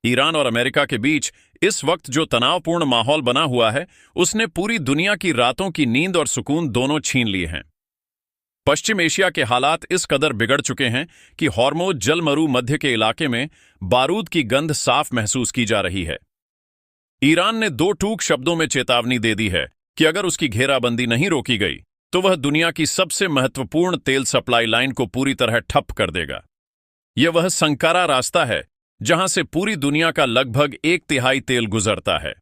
Iran और America के बीच इस वक्त जो तनावपूर्ण माहौल बना हुआ है, उसने पूरी दुनिया की रातों की नींद और सुकून दोनों छीन लिए हैं। पश्चिम एशिया के हालात इस कदर बिगड़ चुके हैं कि हॉर्मोज जलमरू मध्य के इलाके में बारूद की गंध साफ महसूस की जा रही है। ईरान ने दो टूक शब्दों में चेतावनी दे दी है कि अगर उसकी घेराबंदी नहीं रोकी गई तो वह दुनिया की सबसे महत्वपूर्ण तेल सप्लाई लाइन को पूरी तरह ठप कर देगा। यह वह संकारा रास्ता है जहां से पूरी दुनिया का लगभग 1/3 तेल गुजरता है।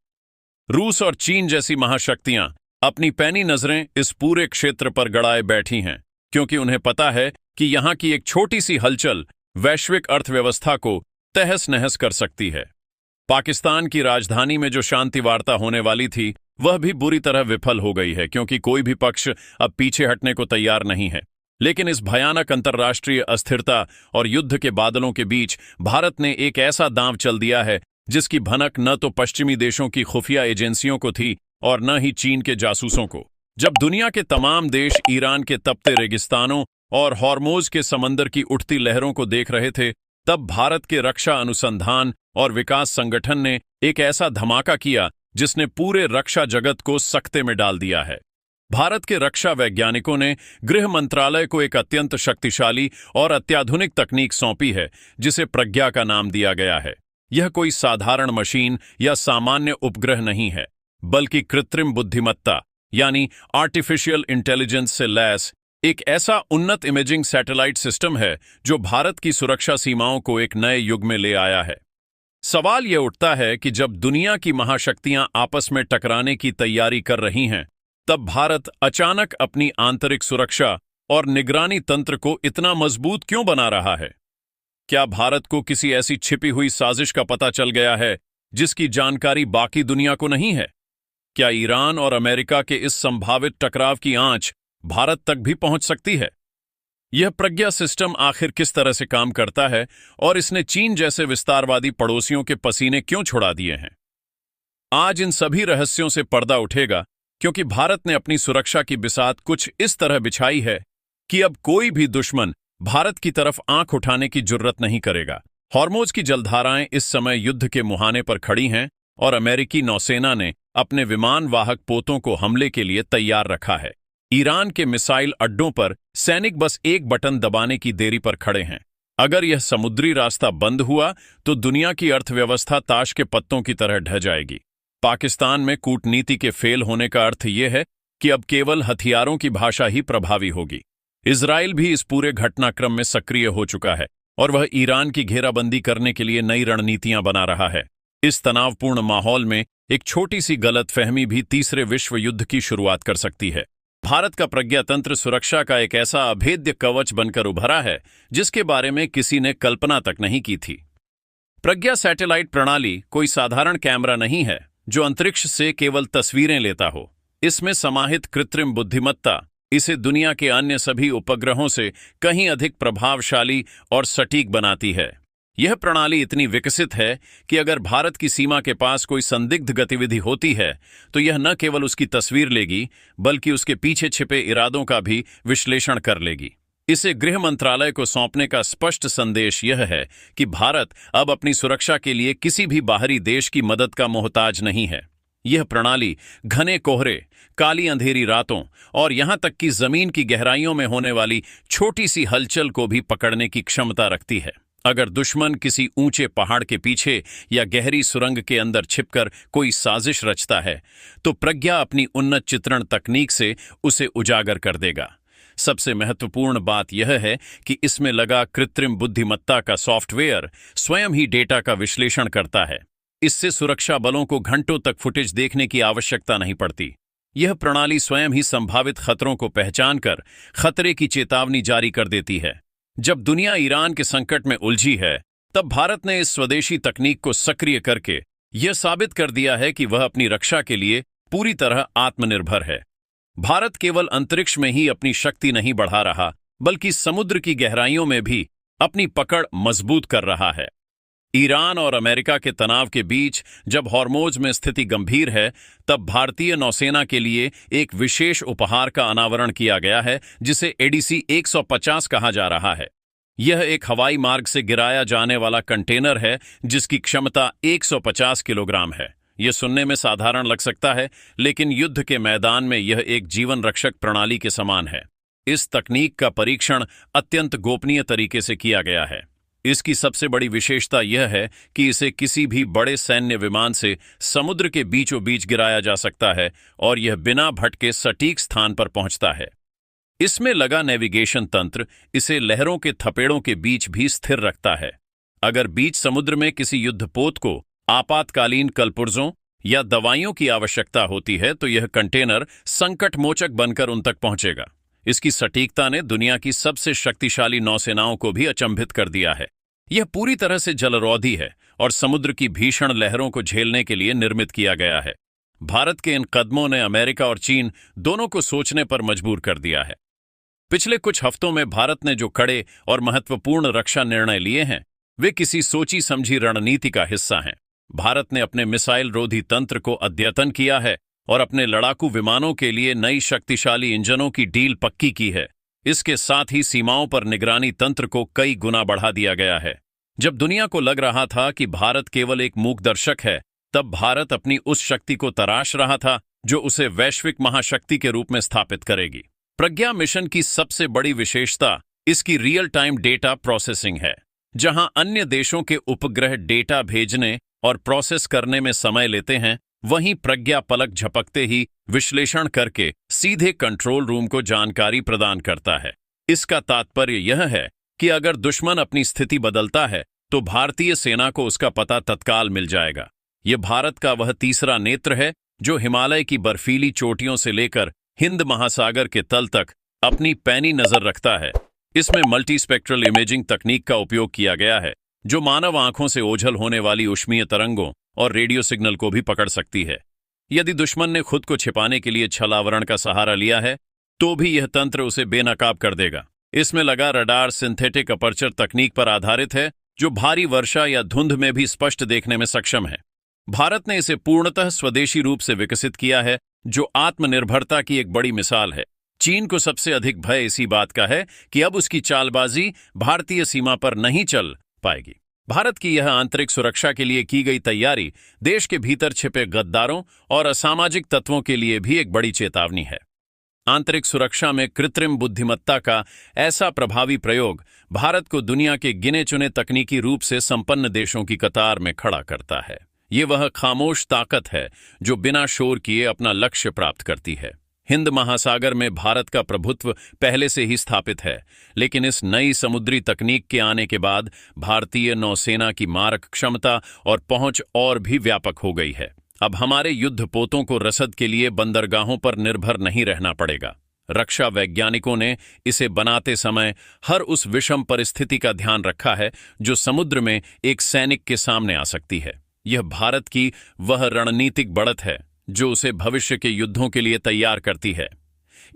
रूस और चीन जैसी महाशक्तियां अपनी पैनी नजरें इस पूरे क्षेत्र पर गड़ाए बैठी हैं, क्योंकि उन्हें पता है कि यहां की एक छोटी सी हलचल वैश्विक अर्थव्यवस्था को तहस नहस कर सकती है। पाकिस्तान की राजधानी में जो शांति वार्ता होने वाली थी, वह भी बुरी तरह विफल हो गई है, क्योंकि कोई भी पक्ष अब पीछे हटने को तैयार नहीं है। लेकिन इस भयानक अंतर्राष्ट्रीय अस्थिरता और युद्ध के बादलों के बीच भारत ने एक ऐसा दांव चल दिया है जिसकी भनक न तो पश्चिमी देशों की खुफिया एजेंसियों को थी और न ही चीन के जासूसों को। जब दुनिया के तमाम देश ईरान के तपते रेगिस्तानों और हॉर्मोज के समंदर की उठती लहरों को देख रहे थे, तब भारत के रक्षा अनुसंधान और विकास संगठन ने एक ऐसा धमाका किया जिसने पूरे रक्षा जगत को सकते में डाल दिया है। भारत के रक्षा वैज्ञानिकों ने गृह मंत्रालय को एक अत्यंत शक्तिशाली और अत्याधुनिक तकनीक सौंपी है जिसे प्रज्ञा का नाम दिया गया है। यह कोई साधारण मशीन या सामान्य उपग्रह नहीं है, बल्कि कृत्रिम बुद्धिमत्ता यानी आर्टिफिशियल इंटेलिजेंस से लैस एक ऐसा उन्नत इमेजिंग सैटेलाइट सिस्टम है जो भारत की सुरक्षा सीमाओं को एक नए युग में ले आया है। सवाल यह उठता है कि जब दुनिया की महाशक्तियां आपस में टकराने की तैयारी कर रही हैं, तब भारत अचानक अपनी आंतरिक सुरक्षा और निगरानी तंत्र को इतना मजबूत क्यों बना रहा है? क्या भारत को किसी ऐसी छिपी हुई साजिश का पता चल गया है जिसकी जानकारी बाकी दुनिया को नहीं है? क्या ईरान और अमेरिका के इस संभावित टकराव की आंच भारत तक भी पहुंच सकती है? यह प्रज्ञा सिस्टम आखिर किस तरह से काम करता है और इसने चीन जैसे विस्तारवादी पड़ोसियों के पसीने क्यों छुड़ा दिए हैं? आज इन सभी रहस्यों से पर्दा उठेगा, क्योंकि भारत ने अपनी सुरक्षा की बिसात कुछ इस तरह बिछाई है कि अब कोई भी दुश्मन भारत की तरफ आंख उठाने की जुर्रत नहीं करेगा। हॉर्मोज की जलधाराएं इस समय युद्ध के मुहाने पर खड़ी हैं और अमेरिकी नौसेना ने अपने विमान वाहक पोतों को हमले के लिए तैयार रखा है। ईरान के मिसाइल अड्डों पर सैनिक बस एक बटन दबाने की देरी पर खड़े हैं। अगर यह समुद्री रास्ता बंद हुआ तो दुनिया की अर्थव्यवस्था ताश के पत्तों की तरह ढह जाएगी। पाकिस्तान में कूटनीति के फेल होने का अर्थ यह है कि अब केवल हथियारों की भाषा ही प्रभावी होगी। इजराइल भी इस पूरे घटनाक्रम में सक्रिय हो चुका है और वह ईरान की घेराबंदी करने के लिए नई रणनीतियां बना रहा है। इस तनावपूर्ण माहौल में एक छोटी सी गलतफहमी भी तीसरे विश्व युद्ध की शुरुआत कर सकती है। भारत का प्रज्ञातंत्र सुरक्षा का एक ऐसा अभेद्य कवच बनकर उभरा है जिसके बारे में किसी ने कल्पना तक नहीं की थी। प्रज्ञा सैटेलाइट प्रणाली कोई साधारण कैमरा नहीं है जो अंतरिक्ष से केवल तस्वीरें लेता हो। इसमें समाहित कृत्रिम बुद्धिमत्ता इसे दुनिया के अन्य सभी उपग्रहों से कहीं अधिक प्रभावशाली और सटीक बनाती है। यह प्रणाली इतनी विकसित है कि अगर भारत की सीमा के पास कोई संदिग्ध गतिविधि होती है तो यह न केवल उसकी तस्वीर लेगी, बल्कि उसके पीछे छिपे इरादों का भी विश्लेषण कर लेगी। इसे गृह मंत्रालय को सौंपने का स्पष्ट संदेश यह है कि भारत अब अपनी सुरक्षा के लिए किसी भी बाहरी देश की मदद का मोहताज नहीं है। यह प्रणाली घने कोहरे, काली अंधेरी रातों और यहां तक कि जमीन की गहराइयों में होने वाली छोटी सी हलचल को भी पकड़ने की क्षमता रखती है। अगर दुश्मन किसी ऊंचे पहाड़ के पीछे या गहरी सुरंग के अंदर छिपकर कोई साजिश रचता है, तो प्रज्ञा अपनी उन्नत चित्रण तकनीक से उसे उजागर कर देगा। सबसे महत्वपूर्ण बात यह है कि इसमें लगा कृत्रिम बुद्धिमत्ता का सॉफ्टवेयर स्वयं ही डेटा का विश्लेषण करता है। इससे सुरक्षा बलों को घंटों तक फुटेज देखने की आवश्यकता नहीं पड़ती। यह प्रणाली स्वयं ही संभावित खतरों को पहचान कर खतरे की चेतावनी जारी कर देती है। जब दुनिया ईरान के संकट में उलझी है, तब भारत ने इस स्वदेशी तकनीक को सक्रिय करके यह साबित कर दिया है कि वह अपनी रक्षा के लिए पूरी तरह आत्मनिर्भर है। भारत केवल अंतरिक्ष में ही अपनी शक्ति नहीं बढ़ा रहा, बल्कि समुद्र की गहराइयों में भी अपनी पकड़ मजबूत कर रहा है। ईरान और अमेरिका के तनाव के बीच जब हॉर्मोज में स्थिति गंभीर है, तब भारतीय नौसेना के लिए एक विशेष उपहार का अनावरण किया गया है जिसे एडीसी 150 कहा जा रहा है। यह एक हवाई मार्ग से गिराया जाने वाला कंटेनर है जिसकी क्षमता 150 किलोग्राम है। यह सुनने में साधारण लग सकता है, लेकिन युद्ध के मैदान में यह एक जीवन रक्षक प्रणाली के समान है। इस तकनीक का परीक्षण अत्यंत गोपनीय तरीके से किया गया है। इसकी सबसे बड़ी विशेषता यह है कि इसे किसी भी बड़े सैन्य विमान से समुद्र के बीचों बीच गिराया जा सकता है और यह बिना भटके सटीक स्थान पर पहुंचता है। इसमें लगा नेविगेशन तंत्र इसे लहरों के थपेड़ों के बीच भी स्थिर रखता है। अगर बीच समुद्र में किसी युद्धपोत को आपातकालीन कलपुर्जों या दवाइयों की आवश्यकता होती है तो यह कंटेनर संकटमोचक बनकर उन तक पहुंचेगा। इसकी सटीकता ने दुनिया की सबसे शक्तिशाली नौसेनाओं को भी अचंभित कर दिया है। यह पूरी तरह से जलरोधी है और समुद्र की भीषण लहरों को झेलने के लिए निर्मित किया गया है। भारत के इन कदमों ने अमेरिका और चीन दोनों को सोचने पर मजबूर कर दिया है। पिछले कुछ हफ्तों में भारत ने जो कड़े और महत्वपूर्ण रक्षा निर्णय लिए हैं, वे किसी सोची समझी रणनीति का हिस्सा हैं। भारत ने अपने मिसाइल रोधी तंत्र को अद्यतन किया है और अपने लड़ाकू विमानों के लिए नई शक्तिशाली इंजनों की डील पक्की की है। इसके साथ ही सीमाओं पर निगरानी तंत्र को कई गुना बढ़ा दिया गया है। जब दुनिया को लग रहा था कि भारत केवल एक मूकदर्शक है, तब भारत अपनी उस शक्ति को तराश रहा था जो उसे वैश्विक महाशक्ति के रूप में स्थापित करेगी। प्रज्ञा मिशन की सबसे बड़ी विशेषता इसकी रियल टाइम डेटा प्रोसेसिंग है। जहां अन्य देशों के उपग्रह डेटा भेजने और प्रोसेस करने में समय लेते हैं, वहीं प्रज्ञा पलक झपकते ही विश्लेषण करके सीधे कंट्रोल रूम को जानकारी प्रदान करता है। इसका तात्पर्य यह है कि अगर दुश्मन अपनी स्थिति बदलता है तो भारतीय सेना को उसका पता तत्काल मिल जाएगा। यह भारत का वह तीसरा नेत्र है जो हिमालय की बर्फीली चोटियों से लेकर हिंद महासागर के तल तक अपनी पैनी नजर रखता है। इसमें मल्टीस्पेक्ट्रल इमेजिंग तकनीक का उपयोग किया गया है जो मानव आंखों से ओझल होने वाली ऊष्मीय तरंगों और रेडियो सिग्नल को भी पकड़ सकती है। यदि दुश्मन ने खुद को छिपाने के लिए छलावरण का सहारा लिया है तो भी यह तंत्र उसे बेनकाब कर देगा। इसमें लगा रडार सिंथेटिक अपर्चर तकनीक पर आधारित है जो भारी वर्षा या धुंध में भी स्पष्ट देखने में सक्षम है। भारत ने इसे पूर्णतः स्वदेशी रूप से विकसित किया है जो आत्मनिर्भरता की एक बड़ी मिसाल है। चीन को सबसे अधिक भय इसी बात का है कि अब उसकी चालबाजी भारतीय सीमा पर नहीं चल पाएगी। भारत की यह आंतरिक सुरक्षा के लिए की गई तैयारी देश के भीतर छिपे गद्दारों और असामाजिक तत्वों के लिए भी एक बड़ी चेतावनी है। आंतरिक सुरक्षा में कृत्रिम बुद्धिमत्ता का ऐसा प्रभावी प्रयोग भारत को दुनिया के गिने चुने तकनीकी रूप से संपन्न देशों की कतार में खड़ा करता है। ये वह खामोश ताकत है जो बिना शोर किए अपना लक्ष्य प्राप्त करती है। हिंद महासागर में भारत का प्रभुत्व पहले से ही स्थापित है, लेकिन इस नई समुद्री तकनीक के आने के बाद भारतीय नौसेना की मारक क्षमता और पहुंच और भी व्यापक हो गई है। अब हमारे युद्धपोतों को रसद के लिए बंदरगाहों पर निर्भर नहीं रहना पड़ेगा। रक्षा वैज्ञानिकों ने इसे बनाते समय हर उस विषम परिस्थिति का ध्यान रखा है जो समुद्र में एक सैनिक के सामने आ सकती है। यह भारत की वह रणनीतिक बढ़त है जो उसे भविष्य के युद्धों के लिए तैयार करती है।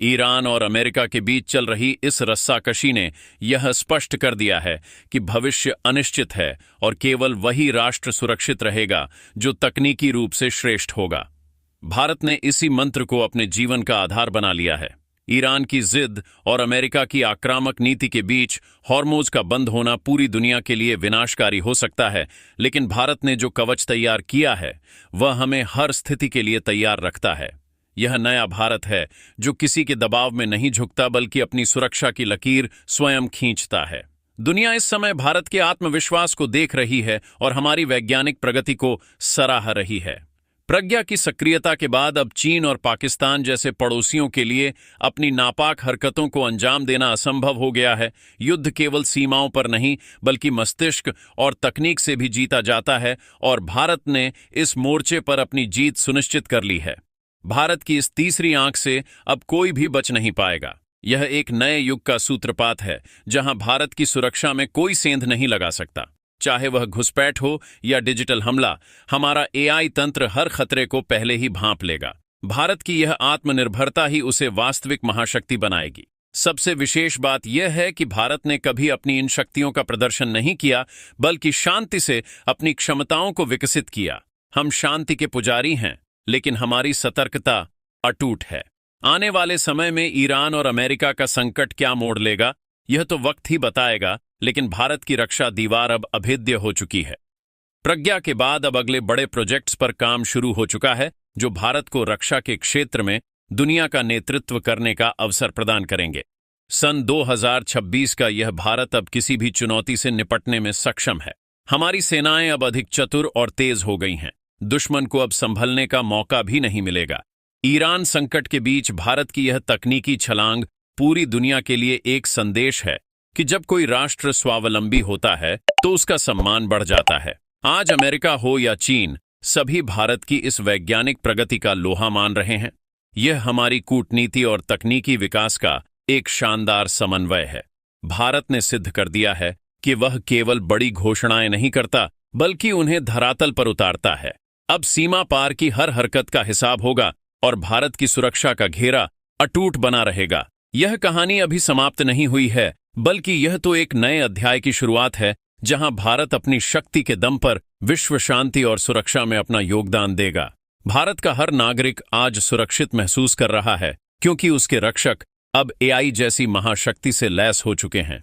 ईरान और अमेरिका के बीच चल रही इस रस्साकशी ने यह स्पष्ट कर दिया है कि भविष्य अनिश्चित है और केवल वही राष्ट्र सुरक्षित रहेगा जो तकनीकी रूप से श्रेष्ठ होगा। भारत ने इसी मंत्र को अपने जीवन का आधार बना लिया है। ईरान की जिद और अमेरिका की आक्रामक नीति के बीच हॉर्मोज का बंद होना पूरी दुनिया के लिए विनाशकारी हो सकता है, लेकिन भारत ने जो कवच तैयार किया है वह हमें हर स्थिति के लिए तैयार रखता है। यह नया भारत है जो किसी के दबाव में नहीं झुकता बल्कि अपनी सुरक्षा की लकीर स्वयं खींचता है। दुनिया इस समय भारत के आत्मविश्वास को देख रही है और हमारी वैज्ञानिक प्रगति को सराह रही है। प्रज्ञा की सक्रियता के बाद अब चीन और पाकिस्तान जैसे पड़ोसियों के लिए अपनी नापाक हरकतों को अंजाम देना असंभव हो गया है। युद्ध केवल सीमाओं पर नहीं बल्कि मस्तिष्क और तकनीक से भी जीता जाता है और भारत ने इस मोर्चे पर अपनी जीत सुनिश्चित कर ली है। भारत की इस तीसरी आंख से अब कोई भी बच नहीं पाएगा। यह एक नए युग का सूत्रपात है जहां भारत की सुरक्षा में कोई सेंध नहीं लगा सकता। चाहे वह घुसपैठ हो या डिजिटल हमला, हमारा एआई तंत्र हर खतरे को पहले ही भांप लेगा। भारत की यह आत्मनिर्भरता ही उसे वास्तविक महाशक्ति बनाएगी। सबसे विशेष बात यह है कि भारत ने कभी अपनी इन शक्तियों का प्रदर्शन नहीं किया बल्कि शांति से अपनी क्षमताओं को विकसित किया। हम शांति के पुजारी हैं, लेकिन हमारी सतर्कता अटूट है। आने वाले समय में ईरान और अमेरिका का संकट क्या मोड़ लेगा, यह तो वक्त ही बताएगा, लेकिन भारत की रक्षा दीवार अब अभेद्य हो चुकी है। प्रज्ञा के बाद अब अगले बड़े प्रोजेक्ट्स पर काम शुरू हो चुका है, जो भारत को रक्षा के क्षेत्र में दुनिया का नेतृत्व करने का अवसर प्रदान करेंगे। सन 2026 का यह भारत अब किसी भी चुनौती से निपटने में सक्षम है। हमारी सेनाएं अब अधिक चतुर और तेज हो गई हैं। दुश्मन को अब संभलने का मौका भी नहीं मिलेगा। ईरान संकट के बीच भारत की यह तकनीकी छलांग पूरी दुनिया के लिए एक संदेश है कि जब कोई राष्ट्र स्वावलंबी होता है तो उसका सम्मान बढ़ जाता है। आज अमेरिका हो या चीन, सभी भारत की इस वैज्ञानिक प्रगति का लोहा मान रहे हैं। यह हमारी कूटनीति और तकनीकी विकास का एक शानदार समन्वय है। भारत ने सिद्ध कर दिया है कि वह केवल बड़ी घोषणाएं नहीं करता, बल्कि उन्हें धरातल पर उतारता है। अब सीमा पार की हर हरकत का हिसाब होगा और भारत की सुरक्षा का घेरा अटूट बना रहेगा। यह कहानी अभी समाप्त नहीं हुई है, बल्कि यह तो एक नए अध्याय की शुरुआत है, जहां भारत अपनी शक्ति के दम पर विश्व शांति और सुरक्षा में अपना योगदान देगा। भारत का हर नागरिक आज सुरक्षित महसूस कर रहा है, क्योंकि उसके रक्षक अब एआई जैसी महाशक्ति से लैस हो चुके हैं।